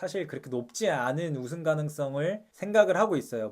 사실 그렇게 높지 않은 우승 가능성을 생각을 하고 있어요.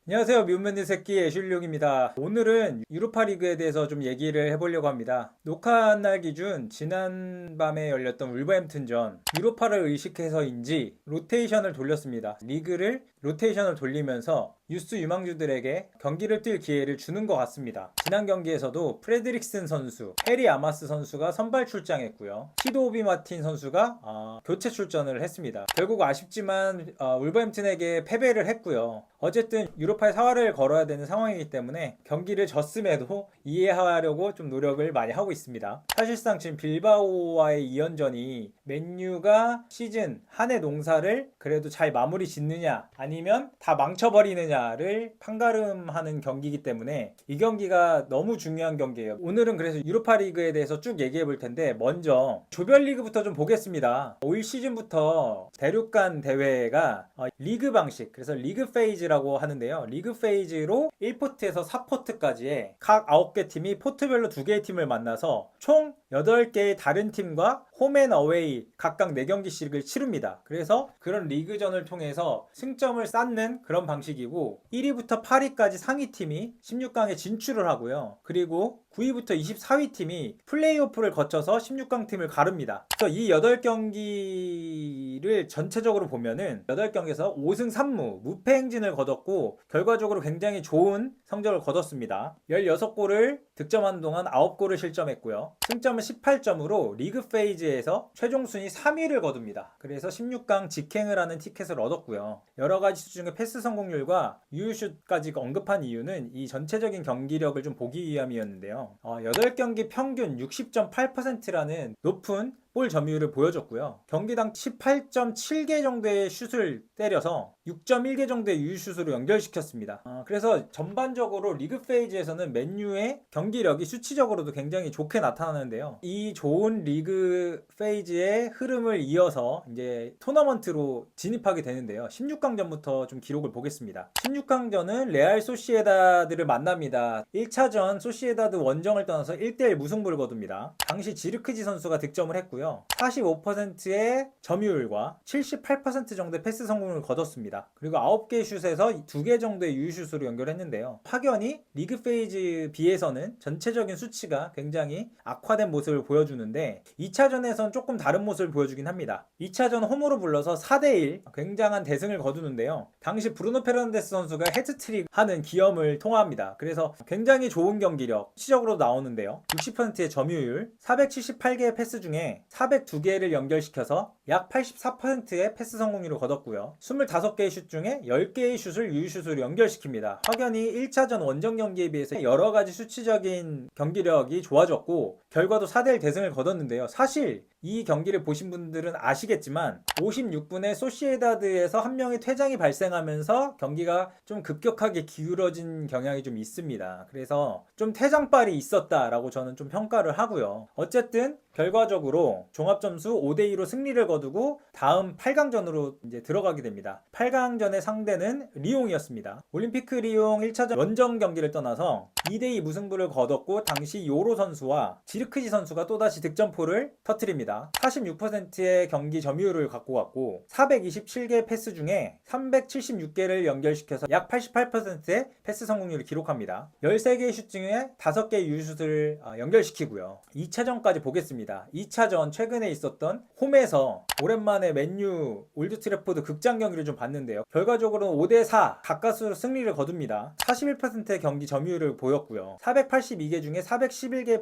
안녕하세요. 미운맨들 새끼 애슐룡입니다. 오늘은 유로파 리그에 대해서 좀 얘기를 해보려고 합니다. 녹화한 날 기준 지난밤에 열렸던 울버햄튼전, 유로파를 의식해서인지 로테이션을 돌렸습니다. 리그를 로테이션을 돌리면서 유스 유망주들에게 경기를 뛸 기회를 주는 것 같습니다. 지난 경기에서도 프레드릭슨 선수, 해리 아마스 선수가 선발 출장했고요. 티도 오비 마틴 선수가 교체 출전을 했습니다. 결국 아쉽지만 울버햄튼에게 패배를 했고요. 어쨌든 유로파의 사활을 걸어야 되는 상황이기 때문에 경기를 졌음에도 이해하려고 좀 노력을 많이 하고 있습니다. 사실상 지금 빌바오와의 2연전이 맨유가 시즌 한 해 농사를 그래도 잘 마무리 짓느냐 아니면 다 망쳐버리느냐를 판가름하는 경기이기 때문에 이 경기가 너무 중요한 경기예요. 오늘은 그래서 유로파 리그에 대해서 쭉 얘기해 볼 텐데, 먼저 조별리그부터 좀 보겠습니다. 올 시즌부터 대륙간 대회가 리그 방식, 그래서 리그 페이즈라고 하는데요. 리그 페이즈로 1포트에서 4포트까지의 각 9개 팀이 포트별로 2개의 팀을 만나서 총 8개의 다른 팀과 홈앤 어웨이 각각 4경기씩을 치릅니다. 그래서 그런 리그전을 통해서 승점을 쌓는 그런 방식이고, 1위부터 8위까지 상위팀이 16강에 진출을 하고요. 그리고 9위부터 24위 팀이 플레이오프를 거쳐서 16강 팀을 가릅니다. 그래서 이 8경기를 전체적으로 보면은 8경기에서 5승 3무 무패 행진을 거뒀고, 결과적으로 굉장히 좋은 성적을 거뒀습니다. 16골을 득점하는 동안 9골을 실점했고요. 승점은 18점으로 리그 페이즈에서 최종 순위 3위를 거둡니다. 그래서 16강 직행을 하는 티켓을 얻었고요. 여러가지 수 중에 패스 성공률과 유효슛까지 언급한 이유는 이 전체적인 경기력을 좀 보기 위함이었는데요. 8경기 평균 60.8%라는 높은 볼 점유율을 보여줬고요. 경기당 18.7개 정도의 슛을 때려서 6.1개 정도의 유효슛으로 연결시켰습니다. 그래서 전반적으로 리그 페이지에서는 맨유의 경기력이 수치적으로도 굉장히 좋게 나타나는데요. 이 좋은 리그 페이지의 흐름을 이어서 이제 토너먼트로 진입하게 되는데요. 16강전부터 좀 기록을 보겠습니다. 16강전은 레알 소시에다드를 만납니다. 1차전 소시에다드 원정을 떠나서 1대1 무승부를 거둡니다. 당시 지르크지 선수가 득점을 했고요. 45%의 점유율과 78% 정도의 패스 성공을 거뒀습니다. 그리고 9개의 슛에서 2개 정도의 유효슛으로 연결했는데요. 확연히 리그 페이지 비해서는 전체적인 수치가 굉장히 악화된 모습을 보여주는데, 2차전에선 조금 다른 모습을 보여주긴 합니다. 2차전 홈으로 불러서 4대1 굉장한 대승을 거두는데요. 당시 브루노 페르난데스 선수가 헤트트릭 하는 기염을 통합니다. 그래서 굉장히 좋은 경기력 수치적으로 나오는데요. 60%의 점유율, 478개의 패스 중에 402개를 연결시켜서 약 84%의 패스 성공률을 거뒀고요. 25개의 슛 중에 10개의 슛을 유효슛으로 연결시킵니다. 확연히 1차전 원정 경기에 비해서 여러가지 수치적인 경기력이 좋아졌고, 결과도 4대1 대승을 거뒀는데요. 사실 이 경기를 보신 분들은 아시겠지만 56분에 소시에다드에서 한 명의 퇴장이 발생하면서 경기가 좀 급격하게 기울어진 경향이 좀 있습니다. 그래서 좀 퇴장빨이 있었다라고 저는 좀 평가를 하고요. 어쨌든 결과적으로 종합점수 5대2로 승리를 거두고 다음 8강전으로 이제 들어가게 됩니다. 8강전의 상대는 리옹이었습니다. 올림피크 리옹 1차전 원정 경기를 떠나서 2대2 무승부를 거뒀고, 당시 요로 선수와 지르크지 선수가 또다시 득점포를 터뜨립니다. 46%의 경기 점유율을 갖고 갔고, 427개의 패스 중에 376개를 연결시켜서 약 88%의 패스 성공률을 기록합니다. 13개의 슛 중에 5개의 유효슛을 연결시키고요. 2차전까지 보겠습니다. 2차전 최근에 있었던 홈에서 오랜만에 맨유 올드 트래포드 극장 경기를 좀 봤는데요. 결과적으로는 5대4 가까스로 승리를 거둡니다. 41%의 경기 점유율을 보였고요. 482개 중에 411개의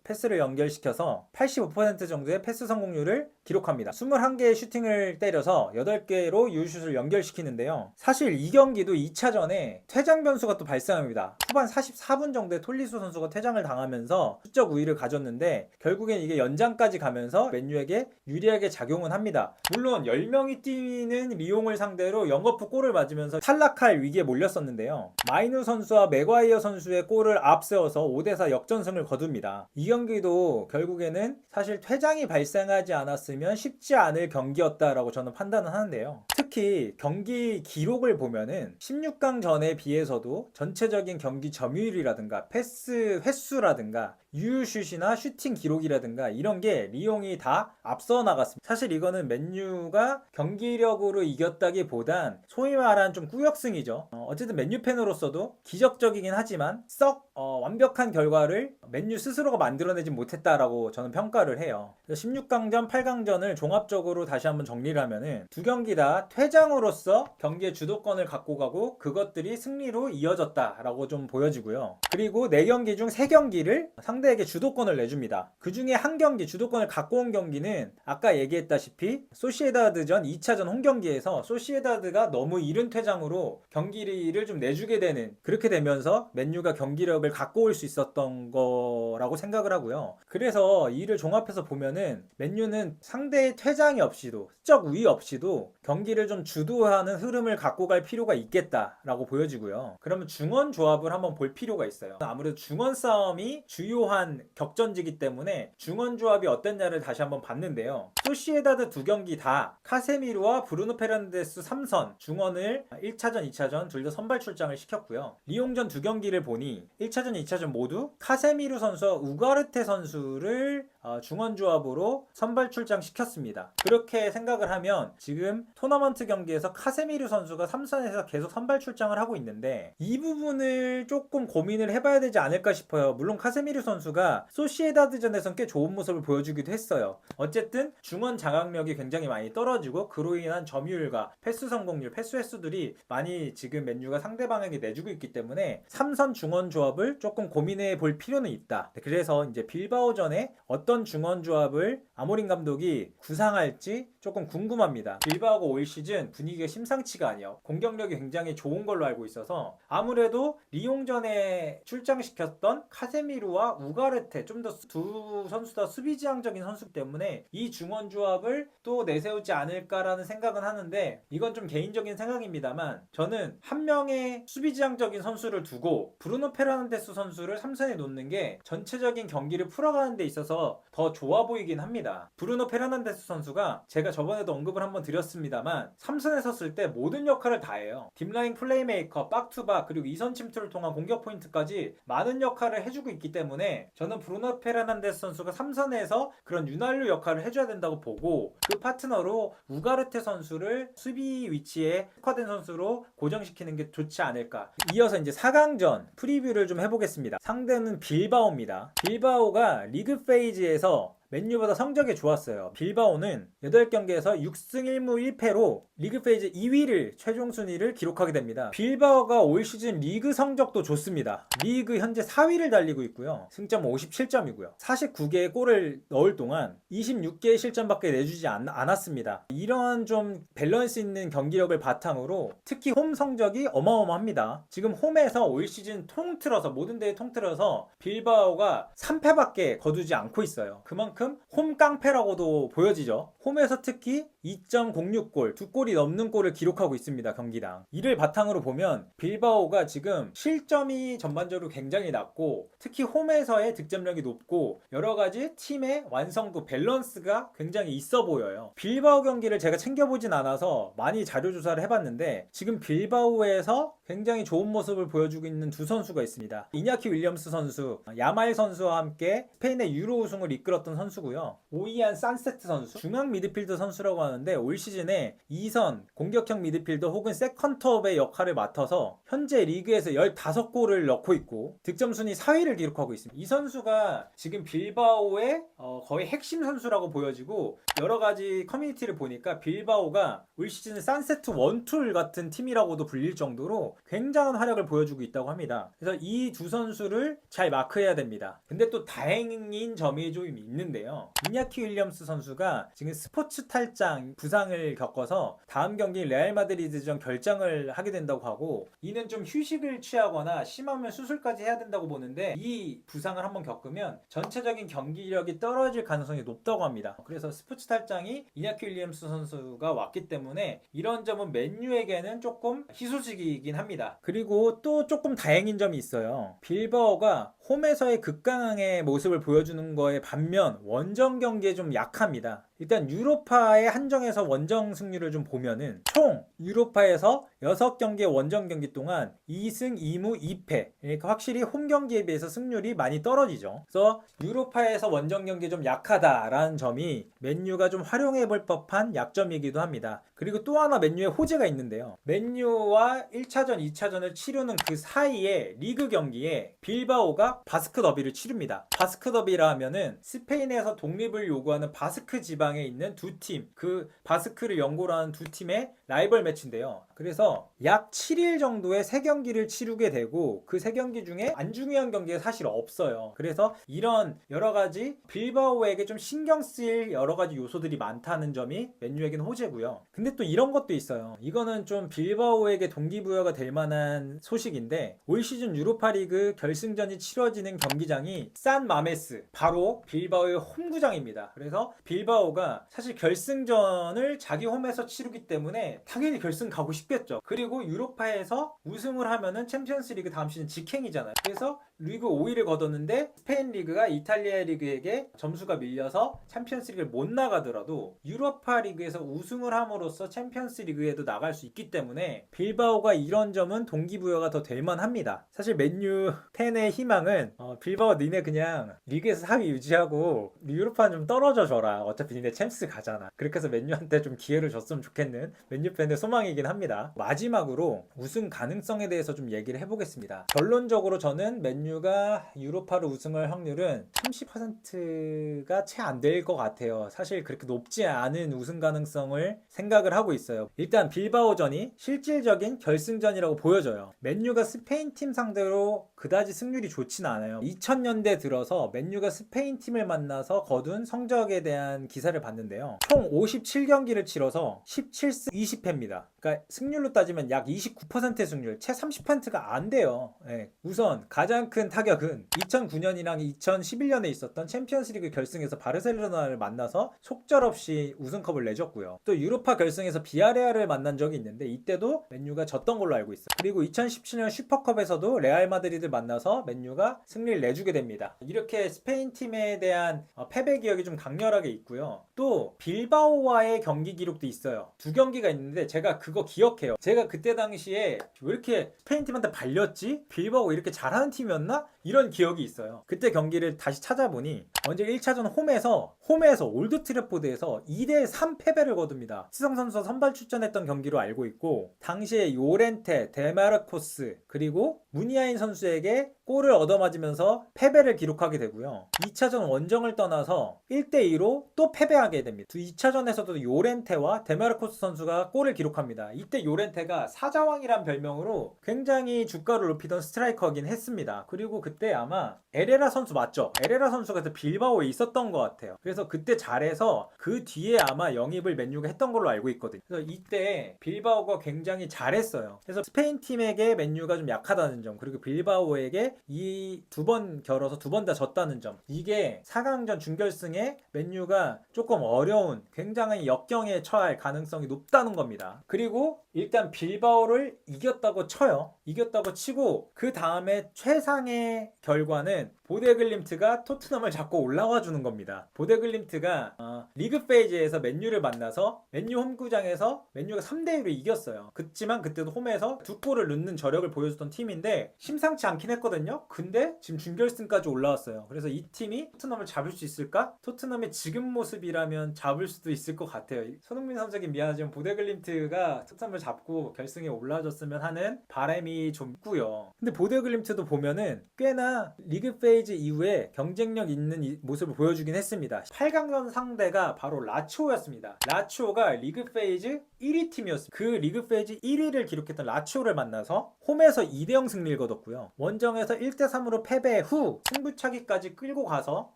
패스를 연결시켜서 85% 정도의 패스 성공률을 기록합니다. 21개의 슈팅을 때려서 8개로 유효슛을 연결시키는데요. 사실 이 경기도 2차전에 퇴장 변수가 또 발생합니다. 후반 44분 정도에 톨리소 선수가 퇴장을 당하면서 수적 우위를 가졌는데, 결국엔 이게 연장까지 가면서 맨유에게 유리하게 작용은 합니다. 물론 10명이 뛰는 리옹을 상대로 영거푸 골을 맞으면서 탈락할 위기에 몰렸었는데요. 마이누 선수와 맥과이어 선수의 골을 앞세워서 5대4 역전승을 거둡니다. 이 경기도 결국에는 사실 퇴장이 발생하지 않았으면 쉽지 않을 경기였다라고 저는 판단을 하는데요. 특히 경기 기록을 보면은 16강 전에 비해서도 전체적인 경기 점유율이라든가 패스 횟수라든가 유슛이나 슈팅 기록이라든가 이런 게 리옹이 다 앞서 나갔습니다. 사실 이거는 맨유가 경기력으로 이겼다기보단 소위 말하는 좀 꾸역승이죠. 어쨌든 맨유 팬으로서도 기적적이긴 하지만 썩 완벽한 결과를 맨유 스스로가 만들어내지 못했다라고 저는 평가를 해요. 16강전, 8강전을 종합적으로 다시 한번 정리를 하면은 두 경기 다 퇴장으로서 경기의 주도권을 갖고 가고 그것들이 승리로 이어졌다라고 좀 보여지고요. 그리고 4경기 중 3경기를 상대에게 주도권을 내줍니다. 그 중에 한 경기 주도권을 갖고 온 경기는 아까 얘기했다시피 소시에다드전 2차전 홈경기에서 소시에다드가 너무 이른 퇴장으로 경기를 좀 내주게 되는, 그렇게 되면서 맨유가 경기력을 갖고 올 수 있었던 거라고 생각을 하고요. 그래서 이를 종합해서 보면은 맨유는 상대의 퇴장이 없이도 수적 우위 없이도 경기를 좀 주도하는 흐름을 갖고 갈 필요가 있겠다라고 보여지고요. 그러면 중원 조합을 한번 볼 필요가 있어요. 아무래도 중원 싸움이 주요한 격전지기 때문에 중원 조합이 어땠냐를 다시 한번 봤는데요. 소시에다드 두 경기 다 카세미르와 브루노 페르난데스 3선 중원을 1차전, 2차전 둘 다 선발 출장을 시켰고요. 리옹전 두 경기를 보니 1차전, 2차전 모두 카세미르 선수와 우가르테 선수를 중원 조합으로 선발 출장 시켰습니다. 그렇게 생각을 하면 지금 토너먼트 경기에서 카세미르 선수가 3선에서 계속 선발 출장을 하고 있는데 이 부분을 조금 고민을 해봐야 되지 않을까 싶어요. 물론 카세미르 선수가 소시에다드전에선 꽤 좋은 모습을 보여주기도 했어요. 어쨌든 중원 장악력이 굉장히 많이 떨어지고 그로 인한 점유율과 패스 성공률, 패스 횟수들이 많이 지금 맨유가 상대방에게 내주고 있기 때문에 3선 중원 조합을 조금 고민해 볼 필요는 있다. 그래서 이제 빌바오전에 어떤 중원 조합을 아모린 감독이 구상할지 조금 궁금합니다. 빌바오가 올 시즌 분위기가 심상치가 아니에요. 공격력이 굉장히 좋은 걸로 알고 있어서 아무래도 리옹전에 출장시켰던 카세미르와 우가르테, 좀 더 두 선수 다 수비지향적인 선수 때문에 이 중원 조합을 또 내세우지 않을까라는 생각은 하는데 이건 좀 개인적인 생각입니다만 저는 한 명의 수비지향적인 선수를 두고 브루노 페르난데스 선수를 3선에 놓는 게 전체적인 경기를 풀어가는 데 있어서 더 좋아 보이긴 합니다. 브루노 페르난데스 선수가 제가 저번에도 언급을 한번 드렸습니다만 3선에 섰을 때 모든 역할을 다 해요. 딥라인 플레이메이커, 박투박, 그리고 2선 침투를 통한 공격 포인트까지 많은 역할을 해주고 있기 때문에 저는 브루노 페르난데스 선수가 3선에서 그런 윤활유 역할을 해줘야 된다고 보고 그 파트너로 우가르테 선수를 수비 위치에 특화된 선수로 고정시키는 게 좋지 않을까. 이어서 이제 4강전 프리뷰를 좀 해보겠습니다. 상대는 빌바오입니다. 빌바오가 리그 페이지에서 맨유보다 성적이 좋았어요. 빌바오는 8경기에서 6승 1무 1패로 리그 페이지 2위를 최종 순위를 기록하게 됩니다. 빌바오가 올 시즌 리그 성적도 좋습니다. 리그 현재 4위를 달리고 있고요. 승점 57점이고요. 49개의 골을 넣을 동안 26개의 실점밖에 내주지 않았습니다. 이런 좀 밸런스 있는 경기력을 바탕으로 특히 홈 성적이 어마어마합니다. 지금 홈에서 올 시즌 통틀어서 모든 대회 통틀어서 빌바오가 3패밖에 거두지 않고 있어요. 그만큼 홈 깡패라고도 보여지죠. 홈에서 특히 2.06골, 2골이 넘는 골을 기록하고 있습니다. 경기당. 이를 바탕으로 보면 빌바오가 지금 실점이 전반적으로 굉장히 낮고 특히 홈에서의 득점력이 높고 여러가지 팀의 완성도, 밸런스가 굉장히 있어 보여요. 빌바오 경기를 제가 챙겨보진 않아서 많이 자료조사를 해봤는데 지금 빌바오에서 굉장히 좋은 모습을 보여주고 있는 두 선수가 있습니다. 이냐키 윌리엄스 선수, 야말 선수와 함께 스페인의 유로 우승을 이끌었던 선수고요. 오이안 산세트 선수, 중앙 미드필더 선수라고 하는데 올 시즌에 2선 공격형 미드필더 혹은 세컨톱의 역할을 맡아서 현재 리그에서 15골을 넣고 있고 득점 순위 4위를 기록하고 있습니다. 이 선수가 지금 빌바오의 거의 핵심 선수라고 보여지고 여러가지 커뮤니티를 보니까 빌바오가 올 시즌 산세트 원툴 같은 팀이라고도 불릴 정도로 굉장한 활약을 보여주고 있다고 합니다. 그래서 이 두 선수를 잘 마크해야 됩니다. 근데 또 다행인 점이 좀 있는데요. 이냐키 윌리엄스 선수가 지금 스포츠 탈장 부상을 겪어서 다음 경기 레알 마드리드전 결장을 하게 된다고 하고 이는 좀 휴식을 취하거나 심하면 수술까지 해야 된다고 보는데 이 부상을 한번 겪으면 전체적인 경기력이 떨어질 가능성이 높다고 합니다. 그래서 스포츠 탈장이 이냐키 윌리엄스 선수가 왔기 때문에 이런 점은 맨유에게는 조금 희소식이긴 합니다. 그리고 또 조금 다행인 점이 있어요. 빌바오가 홈에서의 극강의 모습을 보여주는 거에 반면 원정 경기에 좀 약합니다. 일단 유로파의 한정에서 원정 승률을 좀 보면은 총 유로파에서 6경기의 원정 경기 동안 2승 2무 2패. 그러니까 확실히 홈 경기에 비해서 승률이 많이 떨어지죠. 그래서 유로파에서 원정 경기 좀 약하다라는 점이 맨유가 좀 활용해 볼 법한 약점이기도 합니다. 그리고 또 하나 맨유의 호재가 있는데요. 맨유와 1차전, 2차전을 치르는 그 사이에 리그 경기에 빌바오가 바스크 더비를 치릅니다. 바스크 더비라 하면은 스페인에서 독립을 요구하는 바스크 지방에 있는 두 팀, 그 바스크를 연고로 하는 두 팀의 라이벌 매치인데요. 그래서 약 7일 정도의 3경기를 치르게 되고 그 3경기 중에 안 중요한 경기가 사실 없어요. 그래서 이런 여러 가지 빌바오에게 좀 신경 쓰일 여러 가지 요소들이 많다는 점이 맨유에게는 호재고요. 근데 또 이런 것도 있어요. 이거는 좀 빌바오에게 동기부여가 될 만한 소식인데 올 시즌 유로파리그 결승전이 치러지는 경기장이 산 마메스, 바로 빌바오의 홈구장입니다. 그래서 빌바오가 사실 결승전을 자기 홈에서 치르기 때문에 당연히 결승 가고 싶겠죠. 그리고 유로파에서 우승을 하면은 챔피언스리그 다음 시즌 직행이잖아요. 그래서 리그 5위를 거뒀는데 스페인 리그가 이탈리아 리그에게 점수가 밀려서 챔피언스 리그를 못 나가더라도 유로파 리그에서 우승을 함으로써 챔피언스 리그에도 나갈 수 있기 때문에 빌바오가 이런 점은 동기부여가 더 될 만합니다. 사실 맨유 팬의 희망은 빌바오 니네 그냥 리그에서 4위 유지하고 유로파는 좀 떨어져 줘라. 어차피 니네 챔스 가잖아. 그렇게 해서 맨유한테 좀 기회를 줬으면 좋겠는 맨유 팬의 소망이긴 합니다. 마지막으로 우승 가능성에 대해서 좀 얘기를 해보겠습니다. 결론적으로 저는 맨유가 유로파로 우승할 확률은 30%가 채 안 될 것 같아요. 사실 그렇게 높지 않은 우승 가능성을 생각을 하고 있어요. 일단 빌바오전이 실질적인 결승전이라고 보여져요. 맨유가 스페인 팀 상대로 그다지 승률이 좋진 않아요. 2000년대 들어서 맨유가 스페인 팀을 만나서 거둔 성적에 대한 기사를 봤는데요. 총 57경기를 치러서 17승 20패입니다. 그러니까 승률로 따지면 약 29%의 승률, 채 30%가 안 돼요. 네. 우선 가장 큰 타격은 2009년이랑 2011년에 있었던 챔피언스리그 결승에서 바르셀로나를 만나서 속절없이 우승컵을 내줬고요. 또 유로파 결승에서 비아레알을 만난 적이 있는데 이때도 맨유가 졌던 걸로 알고 있어요. 그리고 2017년 슈퍼컵에서도 레알 마드리드를 만나서 맨유가 승리를 내주게 됩니다. 이렇게 스페인 팀에 대한 패배 기억이 좀 강렬하게 있고요. 또 빌바오와의 경기 기록도 있어요. 2경기가 있는데 제가 그거 기억해요. 제가 그때 당시에 왜 이렇게 스페인 팀한테 발렸지? 빌바오 이렇게 잘하는 팀이었나? 이런 기억이 있어요. 그때 경기를 다시 찾아보니 먼저 1차전 홈에서 올드 트래포드에서 2대3 패배를 거둡니다. 치성 선수가 선발 출전했던 경기로 알고 있고 당시에 요렌테, 데마르코스 그리고 무니아인 선수에게 골을 얻어맞으면서 패배를 기록하게 되고요. 2차전 원정을 떠나서 1대2로 또 패배하게 됩니다. 2차전에서도 요렌테와 데마르코스 선수가 골을 기록합니다. 이때 요렌테가 사자왕이란 별명으로 굉장히 주가를 높이던 스트라이커긴 했습니다. 그리고 그때 아마 에레라 선수 맞죠? 에레라 선수가 그때 빌바오에 있었던 것 같아요. 그래서 그때 잘해서 그 뒤에 아마 영입을 맨유가 했던 걸로 알고 있거든요. 그래서 이때 빌바오가 굉장히 잘했어요. 그래서 스페인 팀에게 맨유가 좀 약하다는 점, 그리고 빌바오에게 이 2번 겨뤄서 2번 다 졌다는 점, 이게 4강전 준결승에 맨유가 조금 어려운 굉장히 역경에 처할 가능성이 높다는 겁니다. 그리고 일단 빌바오를 이겼다고 쳐요. 이겼다고 치고 그 다음에 최상의 결과는 보데글림트가 토트넘을 잡고 올라와 주는 겁니다. 보데글림트가 리그 페이지에서 맨유를 만나서 맨유 홈구장에서 맨유가 3대1로 이겼어요. 그렇지만 그때도 홈에서 2골을 넣는 저력을 보여줬던 팀인데 심상치 않긴 했거든요. 근데 지금 준결승까지 올라왔어요. 그래서 이 팀이 토트넘을 잡을 수 있을까? 토트넘의 지금 모습이라면 잡을 수도 있을 것 같아요. 손흥민 선수에게 미안하지만 보데글림트가 토트넘을 잡고 결승에 올라와줬으면 하는 바람이 좀 있고요. 근데 보데글림트도 보면은 꽤나 리그 페이지 이후에 경쟁력 있는 모습을 보여주긴 했습니다. 8강전 상대가 바로 라치오였습니다. 라치오가 리그 페이지 1위 팀이었습니다. 그 리그 페이지 1위를 기록했던 라치오를 만나서 홈에서 2대0 승리를 거뒀고요. 원정에서 1대3으로 패배 후 승부차기까지 끌고 가서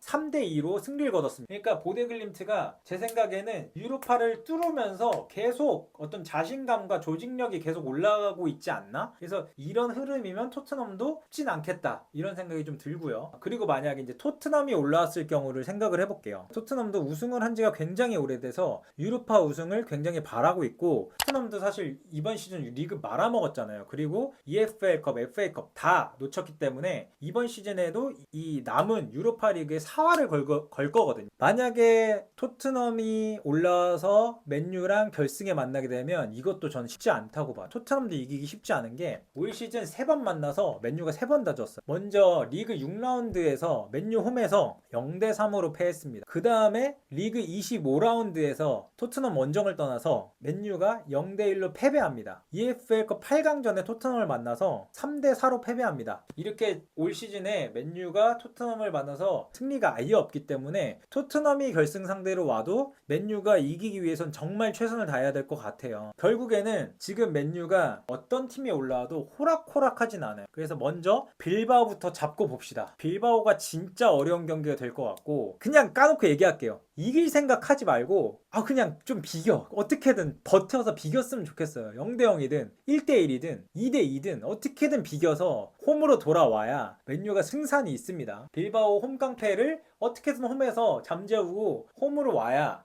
3대2로 승리를 거뒀습니다. 그러니까 보데글림트가 제 생각에는 유로파를 뚫으면서 계속 어떤 자신감과 조직력이 계속 올라가고 있지 않나? 그래서 이런 흐름이면 토트넘도 쉽진 않겠다 이런 생각이 좀 들고요. 그리고 만약에 이제 토트넘이 올라왔을 경우를 생각을 해볼게요. 토트넘도 우승을 한 지가 굉장히 오래돼서 유로파 우승을 굉장히 바라고 있고 토트넘도 사실 이번 시즌 리그 말아먹었잖아요. 그리고 EFL컵, FA컵 다 놓쳤기 때문에 때문에 이번 시즌에도 이 남은 유로파 리그의 사활을 걸 거거든요. 만약에 토트넘이 올라와서 맨유랑 결승에 만나게 되면 이것도 저는 쉽지 않다고 봐요. 토트넘도 이기기 쉽지 않은 게 올 시즌 3번 만나서 맨유가 3번 다 졌어요. 먼저 리그 6라운드에서 맨유 홈에서 0대3으로 패했습니다. 그 다음에 리그 25라운드에서 토트넘 원정을 떠나서 맨유가 0대1로 패배합니다. EFL컵 8강전에 토트넘을 만나서 3대4로 패배합니다. 이렇게 올 시즌에 맨유가 토트넘을 만나서 승리가 아예 없기 때문에 토트넘이 결승 상대로 와도 맨유가 이기기 위해선 정말 최선을 다해야 될 것 같아요. 결국에는 지금 맨유가 어떤 팀이 올라와도 호락호락하진 않아요. 그래서 먼저 빌바오부터 잡고 봅시다. 빌바오가 진짜 어려운 경기가 될 것 같고, 그냥 까놓고 얘기할게요. 이길 생각하지 말고 그냥 좀 비겨. 어떻게든 버텨서 비겼으면 좋겠어요. 0대0이든 1대1이든 2대2든 어떻게든 비겨서 홈으로 돌아와야 맨유가 승산이 있습니다. 빌바오 홈깡패를 어떻게든 홈에서 잠재우고 홈으로 와야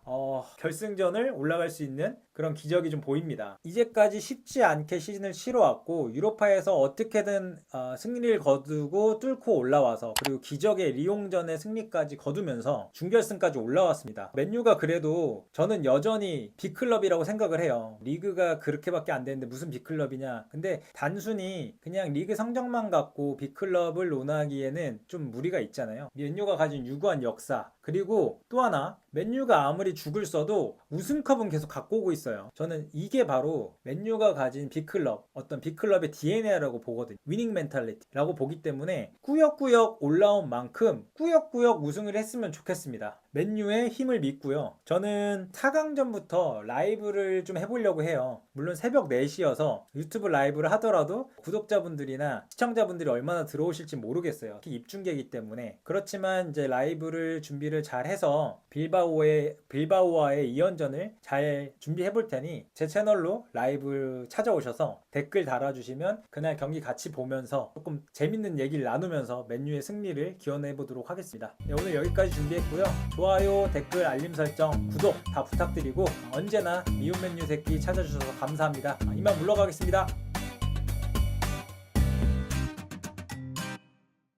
결승전을 올라갈 수 있는 그런 기적이 좀 보입니다. 이제까지 쉽지 않게 시즌을 치러왔고 유로파에서 어떻게든 승리를 거두고 뚫고 올라와서, 그리고 기적의 리옹전의 승리까지 거두면서 준결승까지 올라왔습니다. 맨유가 그래도 저는 여전히 빅클럽이라고 생각을 해요. 리그가 그렇게밖에 안 되는데 무슨 빅클럽이냐. 근데 단순히 그냥 리그 성적만 갖고 빅클럽을 논하기에는 좀 무리가 있잖아요. 맨유가 가진 유구한 역사, 그리고 또 하나, 맨유가 아무리 죽을 써도 우승컵은 계속 갖고 오고 있어요. 저는 이게 바로 맨유가 가진 빅클럽, 어떤 빅클럽의 DNA라고 보거든요. 위닝 멘탈리티라고 보기 때문에 꾸역꾸역 올라온 만큼 꾸역꾸역 우승을 했으면 좋겠습니다. 맨유의 힘을 믿고요. 저는 4강전부터 라이브를 좀 해보려고 해요. 물론 새벽 4시여서 유튜브 라이브를 하더라도 구독자분들이나 시청자분들이 얼마나 들어오실지 모르겠어요. 입중계이기 때문에. 그렇지만 이제 라이브를 준비를 잘 해서 빌바오와의 2연전을 잘 준비해 볼 테니 제 채널로 라이브 찾아오셔서 댓글 달아주시면 그날 경기 같이 보면서 조금 재밌는 얘기를 나누면서 맨유의 승리를 기원해 보도록 하겠습니다. 네, 오늘 여기까지 준비했고요. 좋아요, 댓글, 알림 설정, 구독 다 부탁드리고 언제나 미운 맨유 새끼 찾아주셔서 감사합니다. 이만 물러가겠습니다.